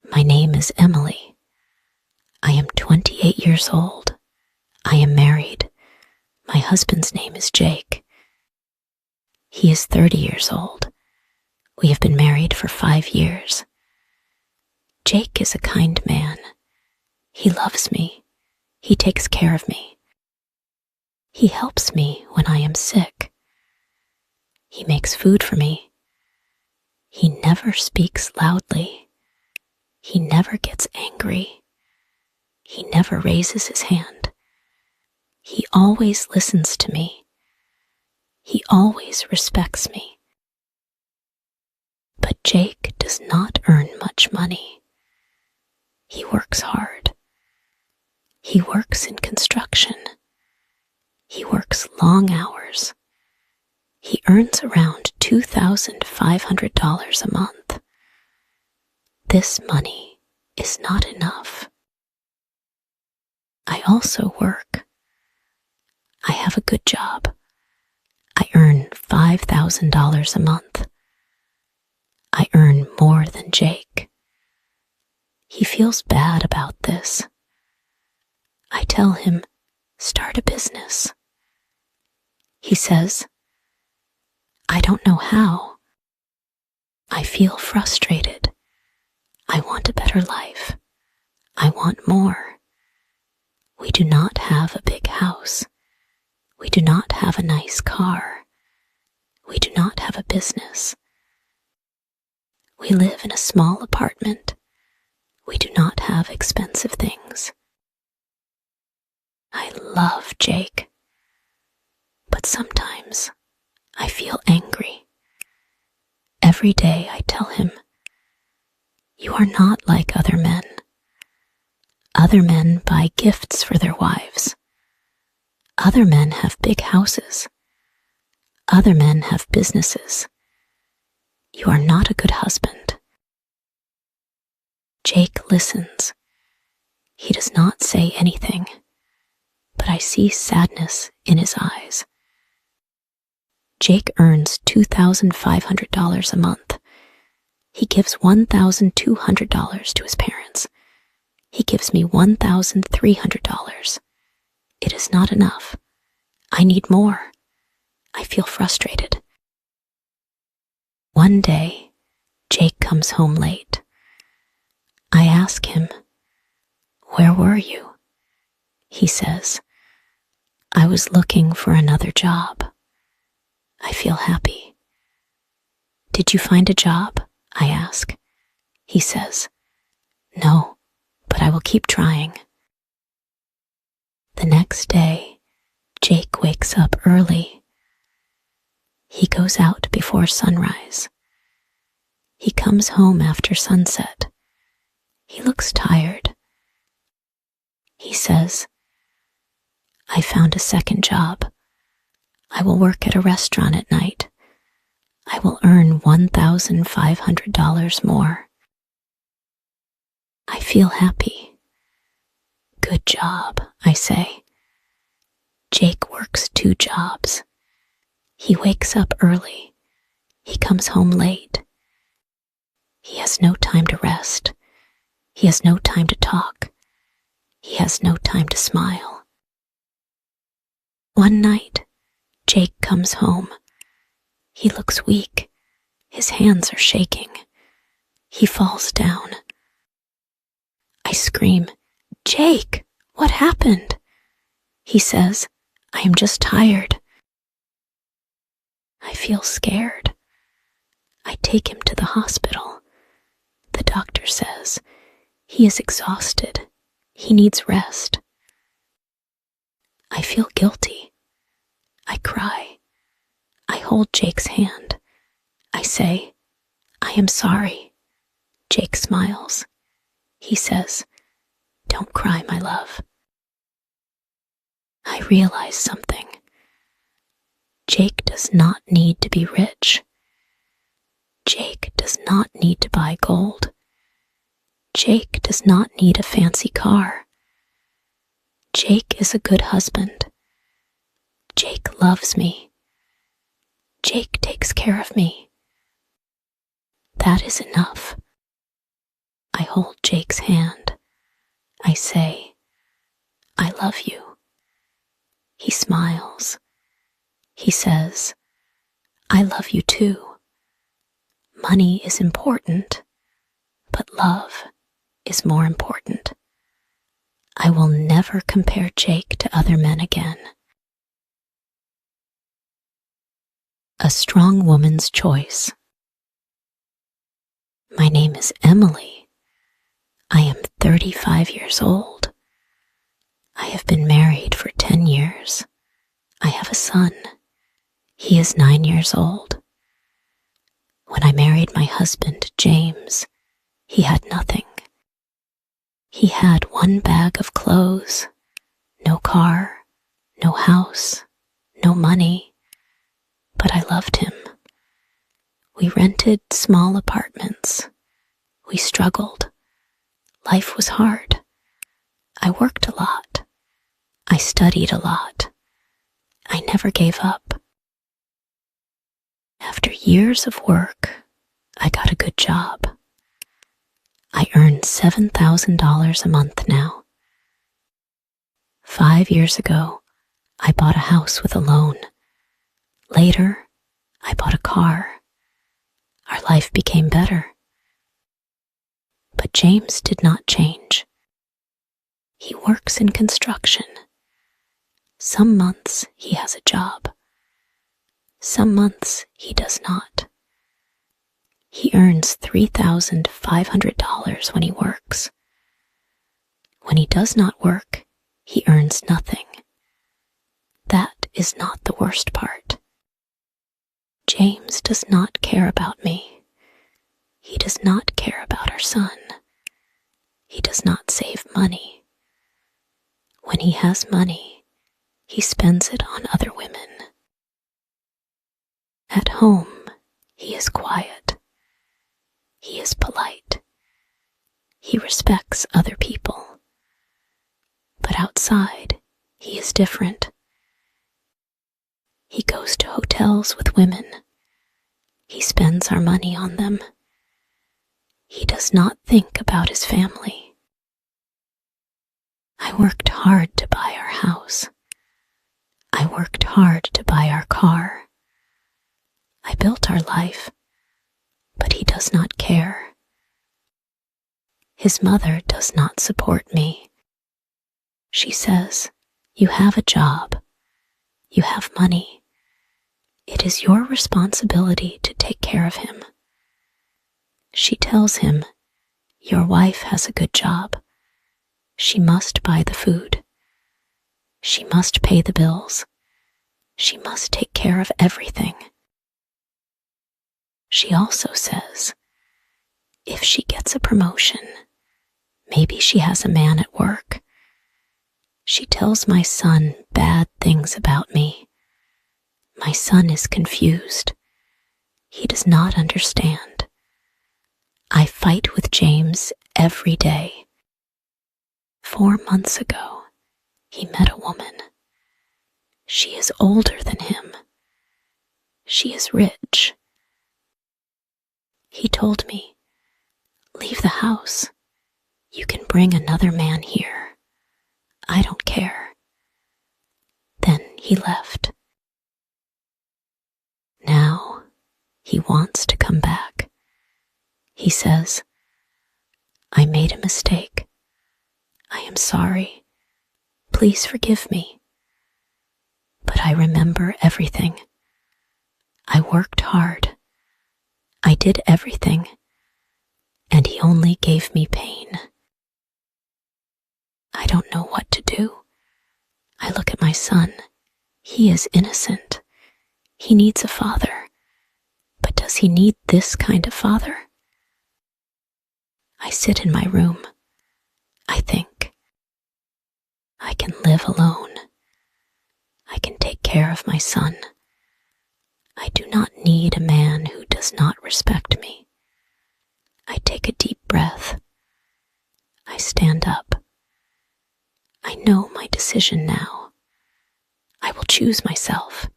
My name is Emily. I am 28 years old. I am married. My husband's name is Jake. He is 30 years old. We have been married for 5 years. Jake is a kind man. He loves me. He takes care of me. He helps me when I am sick. He makes food for me. He never speaks loudly. He never gets angry. He never raises his hand. He always listens to me. He always respects me. But Jake does not earn much money. He works hard. He works in construction. He works long hours. He earns around $2,500 a month. This money is not enough. I also work. I have a good job. I earn $5,000 a month. I earn more than Jake. He feels bad about this. I tell him, start a business. He says, I don't know how. I feel frustrated. I want a better life. I want more. We do not have a big house. We do not have a nice car. We do not have a business. We live in a small apartment. We do not have expensive things. I love Jake, but sometimes I feel angry. Every day I tell him, you are not like other men. Other men buy gifts for their wives. Other men have big houses. Other men have businesses. You are not a good husband. Jake listens. He does not say anything, but I see sadness in his eyes. Jake earns $2,500 a month. He gives $1,200 to his parents. He gives me $1,300. It is not enough. I need more. I feel frustrated. One day, Jake comes home late. I ask him, where were you? He says, I was looking for another job. I feel happy. Did you find a job? I ask. He says, no, but I will keep trying. The next day, Jake wakes up early. He goes out before sunrise. He comes home after sunset. He looks tired. He says, I found a second job. I will work at a restaurant at night. I will earn $1,500 more. I feel happy. Good job, I say. Jake works 2 jobs. He wakes up early. He comes home late. He has no time to rest. He has no time to talk. He has no time to smile. One night, Jake comes home. He looks weak. His hands are shaking. He falls down. I scream, Jake, what happened? He says, I am just tired. I feel scared. I take him to the hospital. The doctor says, he is exhausted. He needs rest. I feel guilty. I cry. I hold Jake's hand. I say, I am sorry. Jake smiles. He says, don't cry, my love. I realize something. Jake does not need to be rich. Jake does not need to buy gold. Jake does not need a fancy car. Jake is a good husband. Jake loves me. Jake takes care of me. That is enough. I hold Jake's hand. I say, I love you. He smiles. He says, I love you too. Money is important, but love is more important. I will never compare Jake to other men again. A strong woman's choice. My name is Emily. I am 35 years old. I have been married for 10 years. I have a son. He is 9 years old. When I married my husband, James, he had nothing. He had one bag of clothes, no car, no house, no money, but I loved him. We rented small apartments. We struggled. Life was hard. I worked a lot. I studied a lot. I never gave up. After years of work, I got a good job. I earn $7,000 a month now. 5 years ago, I bought a house with a loan. Later, I bought a car. Our life became better. But James did not change. He works in construction. Some months he has a job. Some months he does not. He earns $3,500 when he works. When he does not work, he earns nothing. That is not the worst part. James does not care about me. He does not care about our son. He does not save money. When he has money, he spends it on other women. At home, he is quiet. He is polite. He respects other people. But outside, he is different. He goes to hotels with women. He spends our money on them. He does not think about his family. I worked hard to buy our house. I worked hard to buy our car. I built our life, but he does not care. His mother does not support me. She says, you have a job. You have money. It is your responsibility to take care of him. She tells him, your wife has a good job. She must buy the food. She must pay the bills. She must take care of everything. She also says, if she gets a promotion, maybe she has a man at work. She tells my son bad things about me. My son is confused. He does not understand. I fight with James every day. 4 months ago, he met a woman. She is older than him. She is rich. He told me, leave the house. You can bring another man here. I don't care. Then he left. Now he wants to come back. He says, I made a mistake. I am sorry. Please forgive me. But I remember everything. I worked hard. I did everything, and he only gave me pain. I don't know what to do. I look at my son. He is innocent. He needs a father. But does he need this kind of father? I sit in my room. I think. I can live alone. I can take care of my son. I do not need a man who does not respect me. I take a deep breath. I stand up. I know my decision now. I will choose myself.